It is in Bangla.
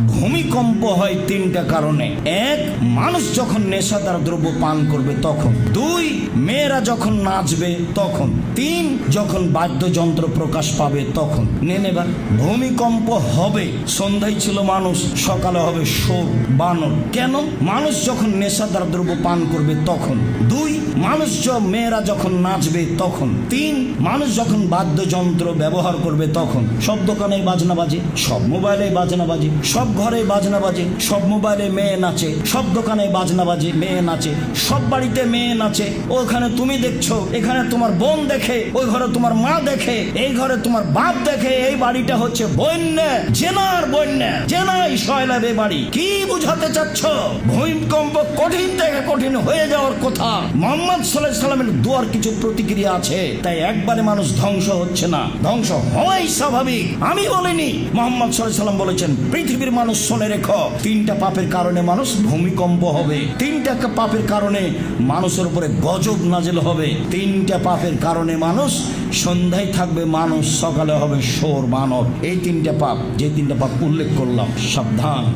ভূমিকম্প হয় তিনটা কারণে। এক, মানুষ যখন নেশাদার দ্রব্য পান করবে তখন। দুই, মেয়েরা যখন নাচবে তখন। তিন, যখন বাদ্যযন্ত্র প্রকাশ পাবে তখন। নেন এবার, ভূমিকম্প হবে, সন্ধ্যায় ছিল মানুষ, সকালে হবে শোর বানর। কেন? মানুষ যখন নেশাদার দ্রব্য পান করবে তখন। দুই, মেয়েরা যখন নাচবে তখন। তিন, মানুষ যখন বাদ্যযন্ত্র ব্যবহার করবে তখন। সব দোকানে বাজনা বাজে, সব মোবাইলে বাজনা বাজে, সব ঘরে বাজনা বাজে, সব মোবাইলে মেয়ে নাচে, সব দোকানে বাজনা বাজে, মেয়ে নাচে, সব বাড়িতে মেয়ে নাচে। ওখানে তুমি দেখছো, এখানে তোমার বোন দেখে, ওই ঘরে তোমার মা দেখে, এই ঘরে তোমার বাপ দেখে। এই বাড়িটা হচ্ছে বন্যা, জেনার বন্যা, জেনাই সয়লাবে বাড়ি। কি বুঝাতে চাচ্ছ? ভূমিকম্প কঠিন থেকে কঠিন হয়ে যাওয়ার কথা। মোহাম্মদ সাল্লাল্লাহু আলাইহি সাল্লামের দুয়ার কিছু প্রতিক্রিয়া আছে, তাই একবারে মানুষ ধ্বংস হচ্ছে না, ধ্বংস হওয়াই স্বাভাবিক। আমি বলিনি, মোহাম্মদ সাল্লাল্লাহু আলাইহি সাল্লাম বলেছেন, পৃথিবীর মানুষ শুনে রেখো, তিনটা পাপের কারণে মানুষ ভূমিকম্প হবে, তিনটা পাপের কারণে মানুষের উপরে গজব নাজিল হবে, তিনটা পাপের কারণে মানুষ সন্ধ্যায় থাকবে মানুষ, সকালে হবে শোর বানর। এই তিনটা পাপ, যে তিনটা পাপ উল্লেখ করলাম, সাবধান।